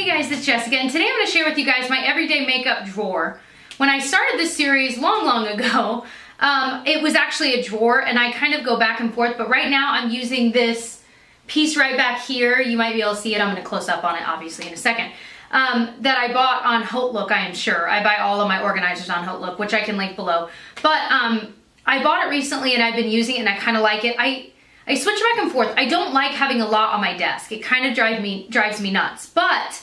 Hey guys, it's Jessica, and today I'm going to share with you guys my everyday makeup drawer. When I started this series long ago, it was actually a drawer, and I kind of go back and forth, but right now I'm using this piece right back here. You might be able to see it. I'm going to close up on it, obviously, in a second. That I bought on HauteLook, I am sure. I buy all of my organizers on HauteLook, which I can link below. But I bought it recently, and I've been using it, and I kind of like it. I switch back and forth. I don't like having a lot on my desk. It kind of drives me nuts. But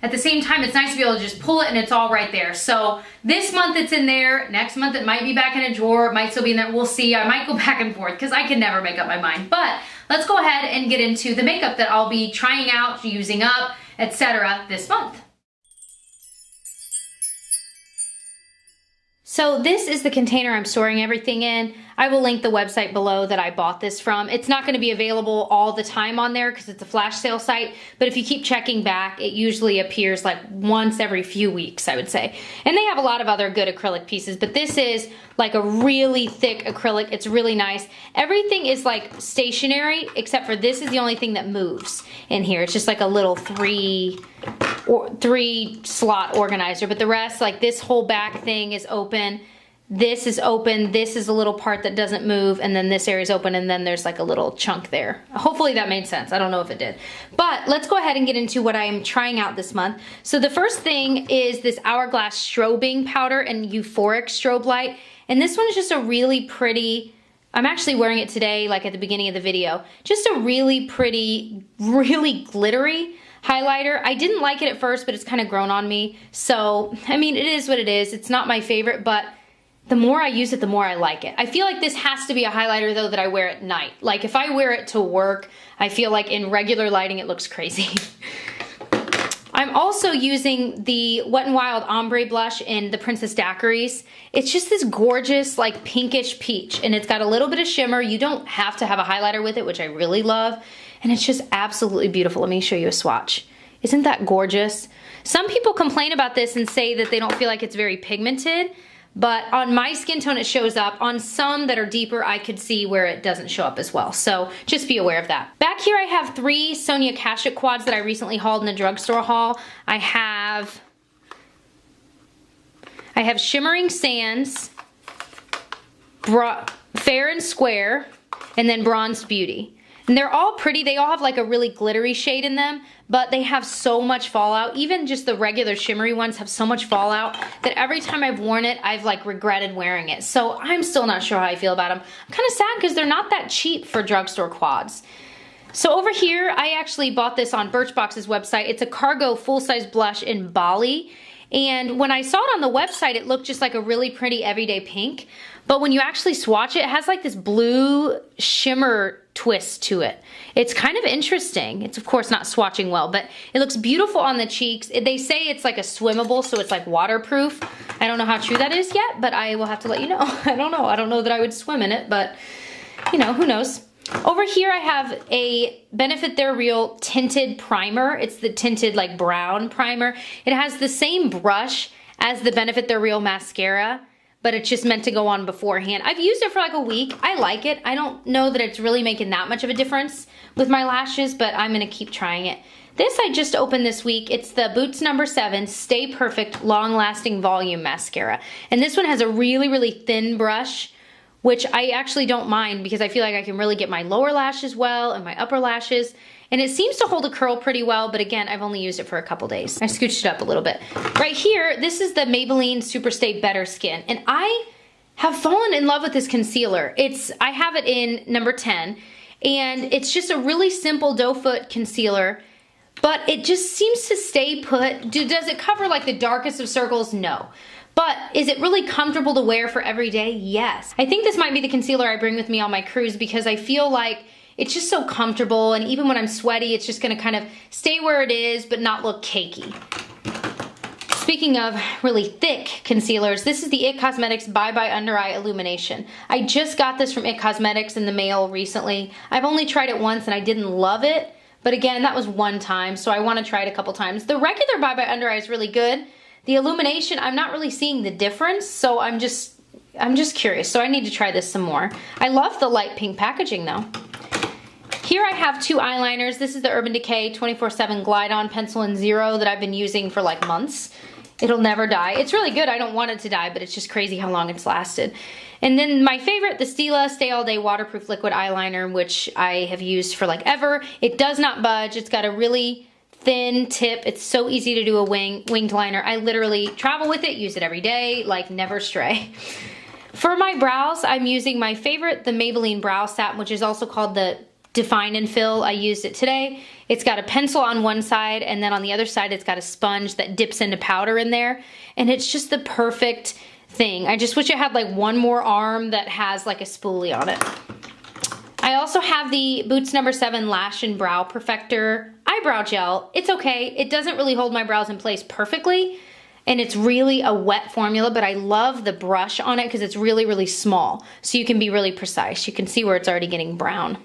at the same time, it's nice to be able to just pull it and it's all right there. So this month it's in there. Next month it might be back in a drawer. It might still be in there. We'll see. I might go back and forth because I can never make up my mind. But let's go ahead and get into the makeup that I'll be trying out, using up, etc. this month. So this is the container I'm storing everything in. I will link the website below that I bought this from. It's not going to be available all the time on there because it's a flash sale site, but if you keep checking back, it usually appears like once every few weeks, I would say. And they have a lot of other good acrylic pieces, but this is like a really thick acrylic. It's really nice. Everything is like stationary, except for this is the only thing that moves in here. It's just like a little three slot organizer, but the rest, like this whole back thing is open. This is open, this is a little part that doesn't move, and then this area is open, and then there's like a little chunk there. Hopefully that made sense. I don't know if it did. But let's go ahead and get into what I'm trying out this month. So the first thing is this Hourglass strobing powder and Euphoric strobe light. And this one is just a really pretty, I'm actually wearing it today, like at the beginning of the video. Just a really pretty, really glittery highlighter. I didn't like it at first, but it's kind of grown on me. So, I mean, it is what it is. It's not my favorite, but the more I use it, the more I like it. I feel like this has to be a highlighter though that I wear at night. Like if I wear it to work, I feel like in regular lighting it looks crazy. I'm also using the Wet n Wild Ombre Blush in the Princess Daiquiris. It's just this gorgeous like pinkish peach, and it's got a little bit of shimmer. You don't have to have a highlighter with it, which I really love. And it's just absolutely beautiful. Let me show you a swatch. Isn't that gorgeous? Some people complain about this and say that they don't feel like it's very pigmented. But on my skin tone, it shows up. On some that are deeper, I could see where it doesn't show up as well. So just be aware of that. Back here, I have 3 Sonia Kashuk quads that I recently hauled in a drugstore haul. I have Shimmering Sands, Fair and Square, and then Bronzed Beauty. And they're all pretty. They all have like a really glittery shade in them, but they have so much fallout. Even just the regular shimmery ones have so much fallout that every time I've worn it, I've like regretted wearing it. So I'm still not sure how I feel about them. I'm kind of sad because they're not that cheap for drugstore quads. So over here, I actually bought this on Birchbox's website. It's a Cargo full-size blush in Bali. And when I saw it on the website, it looked just like a really pretty everyday pink. But when you actually swatch it, it has like this blue shimmer twist to it. It's kind of interesting. It's of course not swatching well, but it looks beautiful on the cheeks. They say it's like a swimmable, so it's like waterproof. I don't know how true that is yet, but I will have to let you know. I don't know. I don't know that I would swim in it, but you know, who knows? Over here I have a Benefit They're Real tinted primer. It's the tinted like brown primer. It has the same brush as the Benefit They're Real mascara, but it's just meant to go on beforehand. I've used it for like a week. I like it. I don't know that it's really making that much of a difference with my lashes, but I'm gonna keep trying it. This I just opened this week. It's the Boots No. 7 Stay Perfect Long Lasting Volume Mascara. And this one has a really, really thin brush, which I actually don't mind because I feel like I can really get my lower lashes well and my upper lashes. And it seems to hold a curl pretty well, but again, I've only used it for a couple days. I scooched it up a little bit. Right here, this is the Maybelline Superstay Better Skin. And I have fallen in love with this concealer. I have it in number 10, and it's just a really simple doe foot concealer, but it just seems to stay put. Does it cover like the darkest of circles? No. But is it really comfortable to wear for every day? Yes. I think this might be the concealer I bring with me on my cruise because I feel like it's just so comfortable, and even when I'm sweaty, it's just gonna kind of stay where it is but not look cakey. Speaking of really thick concealers, this is the IT Cosmetics Bye Bye Under Eye Illumination. I just got this from IT Cosmetics in the mail recently. I've only tried it once and I didn't love it, but again, that was one time, so I wanna try it a couple times. The regular Bye Bye Under Eye is really good. The illumination, I'm not really seeing the difference, so I'm just curious, so I need to try this some more. I love the light pink packaging though. Here I have two eyeliners. This is the Urban Decay 24/7 Glide On Pencil in Zero that I've been using for like months. It'll never die. It's really good. I don't want it to die, but it's just crazy how long it's lasted. And then my favorite, the Stila Stay All Day Waterproof Liquid Eyeliner, which I have used for like ever. It does not budge. It's got a really thin tip. It's so easy to do a winged liner. I literally travel with it, use it every day, like never stray. For my brows, I'm using my favorite, the Maybelline Brow Satin, which is also called the Define and Fill. I used it today. It's got a pencil on one side, and then on the other side it's got a sponge that dips into powder in there, and it's just the perfect thing. I just wish it had like one more arm that has like a spoolie on it. I also have the Boots No. 7 Lash and Brow Perfector Eyebrow Gel. It's okay. It doesn't really hold my brows in place perfectly, and it's really a wet formula, but I love the brush on it because it's really, really small, so you can be really precise. You can see where it's already getting brown.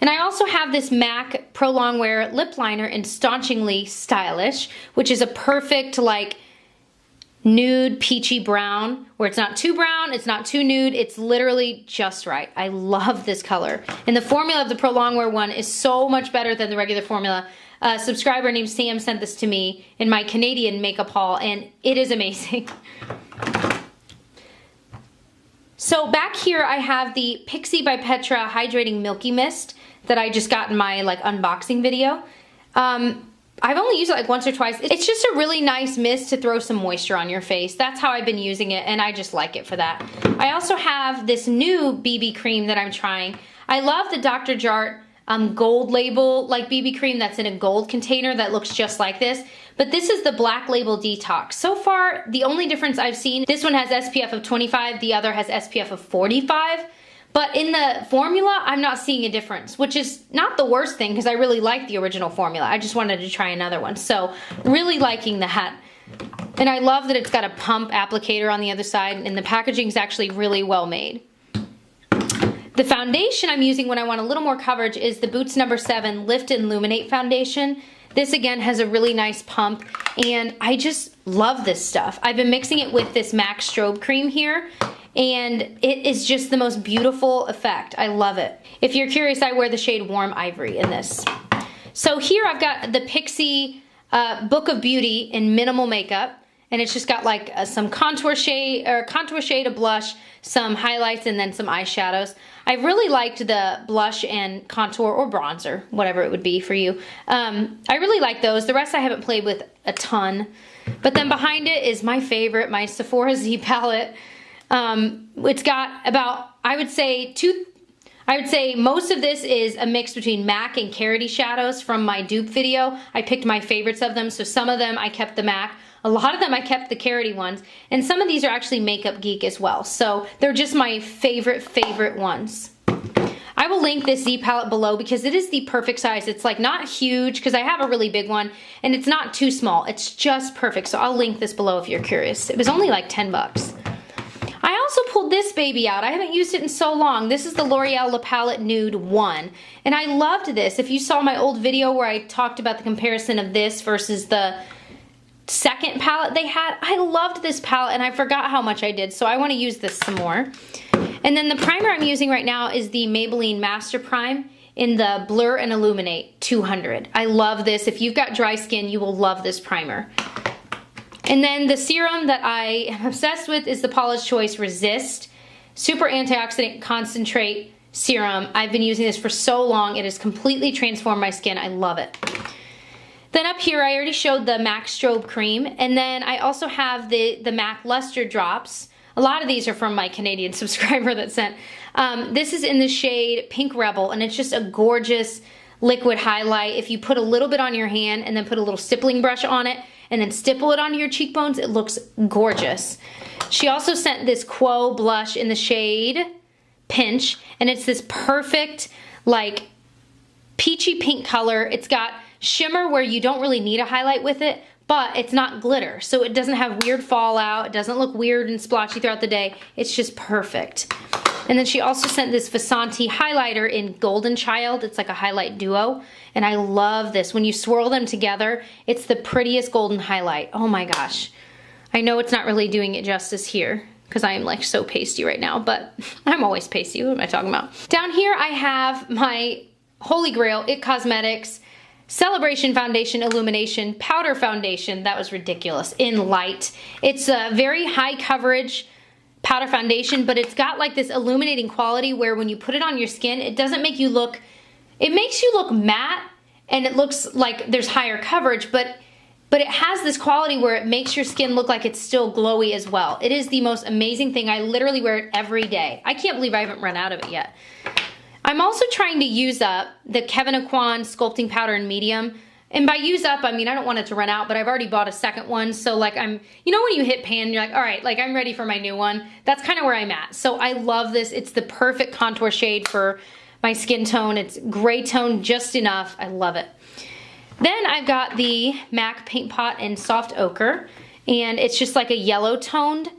And I also have this MAC Pro Longwear Lip Liner in Staunchingly Stylish, which is a perfect like nude peachy brown, where it's not too brown, it's not too nude, it's literally just right. I love this color. And the formula of the Pro Longwear one is so much better than the regular formula. A subscriber named Sam sent this to me in my Canadian makeup haul, and it is amazing. So back here I have the Pixi by Petra Hydrating Milky Mist that I just got in my like unboxing video. I've only used it like once or twice. It's just a really nice mist to throw some moisture on your face. That's how I've been using it, and I just like it for that. I also have this new BB cream that I'm trying. I love the Dr. Jart gold label like BB cream that's in a gold container that looks just like this. But this is the Black Label Detox. So far, the only difference I've seen, this one has SPF of 25, the other has SPF of 45. But in the formula, I'm not seeing a difference, which is not the worst thing because I really like the original formula. I just wanted to try another one. So really liking that. And I love that it's got a pump applicator on the other side, and the packaging is actually really well made. The foundation I'm using when I want a little more coverage is the Boots No. 7 Lift and Illuminate Foundation. This again has a really nice pump, and I just love this stuff. I've been mixing it with this MAC Strobe Cream here, and it is just the most beautiful effect. I love it. If you're curious, I wear the shade Warm Ivory in this. So here I've got the Pixi Book of Beauty in Minimal Makeup, and it's just got like some contour shade, a blush, some highlights, and then some eyeshadows. I really liked the blush and contour or bronzer, whatever it would be for you. I really like those. The rest I haven't played with a ton. But then behind it is my favorite, my Sephora Z palette. It's got about, I would say most of this is a mix between MAC and Carity shadows from my dupe video. I picked my favorites of them, so some of them I kept the MAC. A lot of them I kept the Carity ones, and some of these are actually Makeup Geek as well. So they're just my favorite ones. I will link this Z palette below because it is the perfect size. It's like not huge because I have a really big one, and it's not too small. It's just perfect. So I'll link this below if you're curious. It was only like 10 bucks. I also pulled this baby out. I haven't used it in so long. This is the L'Oreal La Palette Nude 1. And I loved this. If you saw my old video where I talked about the comparison of this versus the second palette they had, I loved this palette and I forgot how much I did, so I want to use this some more. And then the primer I'm using right now is the Maybelline Master Prime in the Blur and Illuminate 200. I love this. If you've got dry skin, you will love this primer. And then the serum that I am obsessed with is the Paula's Choice Resist Super Antioxidant Concentrate Serum. I've been using this for so long. It has completely transformed my skin. I love it. Then up here, I already showed the MAC Strobe Cream, and then I also have the MAC Luster Drops. A lot of these are from my Canadian subscriber that sent. This is in the shade Pink Rebel, and it's just a gorgeous liquid highlight. If you put a little bit on your hand and then put a little stippling brush on it and then stipple it onto your cheekbones, it looks gorgeous. She also sent this Quo blush in the shade Pinch, and it's this perfect, like, peachy pink color. It's got shimmer where you don't really need a highlight with it, but it's not glitter, so it doesn't have weird fallout. It doesn't look weird and splotchy throughout the day. It's just perfect. And then she also sent this Vasanti highlighter in Golden Child. It's like a highlight duo, and I love this. When you swirl them together, it's the prettiest golden highlight. Oh my gosh. I know it's not really doing it justice here. because I am like so pasty right now, but I'm always pasty. What am I talking about? Down here I have my Holy Grail IT Cosmetics Celebration Foundation Illumination Powder Foundation. That was ridiculous. In light. It's a very high coverage powder foundation, but it's got like this illuminating quality where when you put it on your skin, it doesn't make you look, it makes you look matte and it looks like there's higher coverage, but it has this quality where it makes your skin look like it's still glowy as well. It is the most amazing thing. I literally wear it every day. I can't believe I haven't run out of it yet. I'm also trying to use up the Kevyn Aucoin Sculpting Powder in medium. And by use up, I mean, I don't want it to run out, but I've already bought a second one. So like you know when you hit pan, you're like, all right, like I'm ready for my new one. That's kind of where I'm at. So I love this. It's the perfect contour shade for my skin tone. It's gray tone just enough. I love it. Then I've got the MAC Paint Pot in Soft Ochre, and it's just like a yellow toned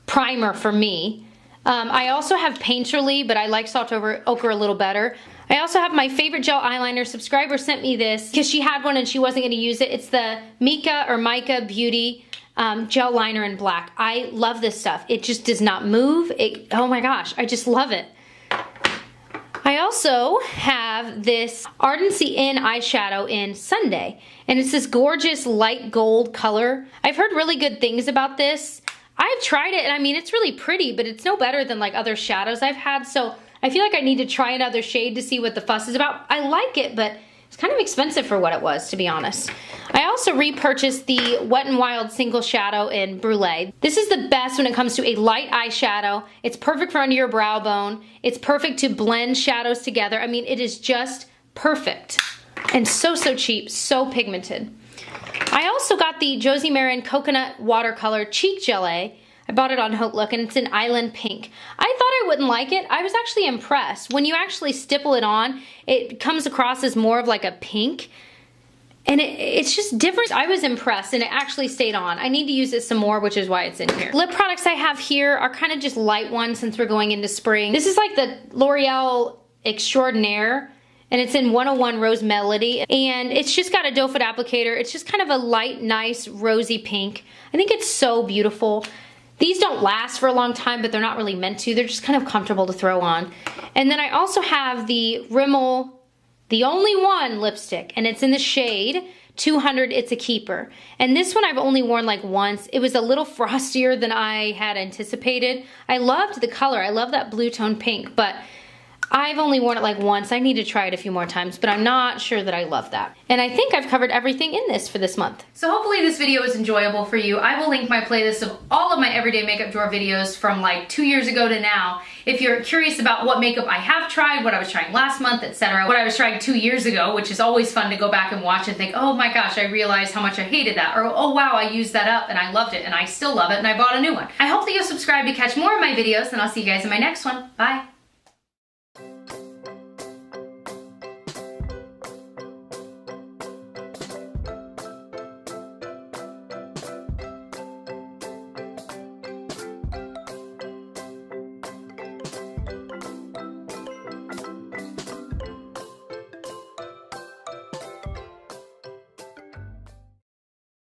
primer for me. I also have Painterly, but I like Soft Ochre a little better. I also have my favorite gel eyeliner. Subscriber sent me this because she had one and she wasn't going to use it. It's the Mica Beauty gel liner in black. I love this stuff. It just does not move. Oh my gosh, I just love it. I also have this Ardency In eyeshadow in Sunday, and it's this gorgeous light gold color. I've heard really good things about this. I've tried it, and I mean, it's really pretty, but it's no better than like other shadows I've had, so I feel like I need to try another shade to see what the fuss is about. I like it, but it's kind of expensive for what it was, to be honest. I also repurchased the Wet n Wild Single Shadow in Brulee. This is the best when it comes to a light eyeshadow. It's perfect for under your brow bone. It's perfect to blend shadows together. I mean, it is just perfect. And so cheap, so pigmented. I also got the Josie Maran Coconut Watercolor Cheek Gelée. I bought it on Haute Look, and it's in Island Pink. I thought I wouldn't like it. I was actually impressed. When you actually stipple it on, it comes across as more of like a pink, and it's just different. I was impressed, and it actually stayed on. I need to use it some more, which is why it's in here. Lip products I have here are kind of just light ones since we're going into spring. This is like the L'Oreal Extraordinaire, and it's in 101 Rose Melody, and it's just got a doe foot applicator. It's just kind of a light, nice, rosy pink. I think it's so beautiful. These don't last for a long time, but they're not really meant to. They're just kind of comfortable to throw on. And then I also have the Rimmel The Only One lipstick, and it's in the shade 200 It's a Keeper. And this one I've only worn like once. It was a little frostier than I had anticipated. I loved the color. I love that blue tone pink, but I've only worn it like once. I need to try it a few more times, but I'm not sure that I love that. And I think I've covered everything in this for this month. So hopefully this video was enjoyable for you. I will link my playlist of all of my everyday makeup drawer videos from like 2 years ago to now. If you're curious about what makeup I have tried, what I was trying last month, etc., what I was trying 2 years ago, which is always fun to go back and watch and think, oh my gosh, I realized how much I hated that, or oh wow, I used that up and I loved it and I still love it and I bought a new one. I hope that you'll subscribe to catch more of my videos, and I'll see you guys in my next one. Bye.